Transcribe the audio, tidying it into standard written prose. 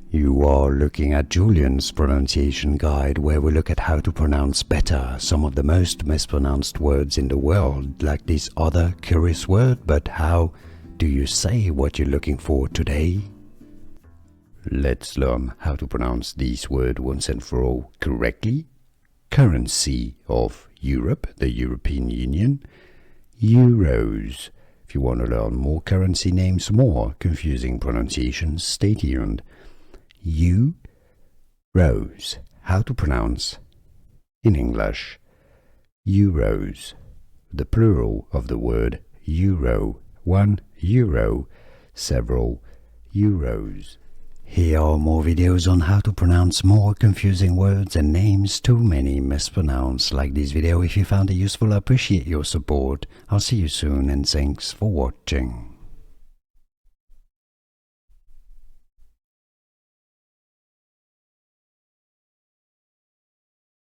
You are looking at Julian's pronunciation guide, where we look at how to pronounce better some of the most mispronounced words in the world, like this other curious word. But how do you say what you're looking for today? Let's learn how to pronounce this word once and for all correctly. Currency of Europe, the European Union. Euros. If you want to learn more currency names, more confusing pronunciations, stay tuned. Euros. How to pronounce in English. Euros. The plural of the word euro. 1 euro. Several euros. Here are more videos on how to pronounce more confusing words and names too many mispronounced. Like this video if you found it useful. I appreciate your support. I'll see you soon and thanks for watching.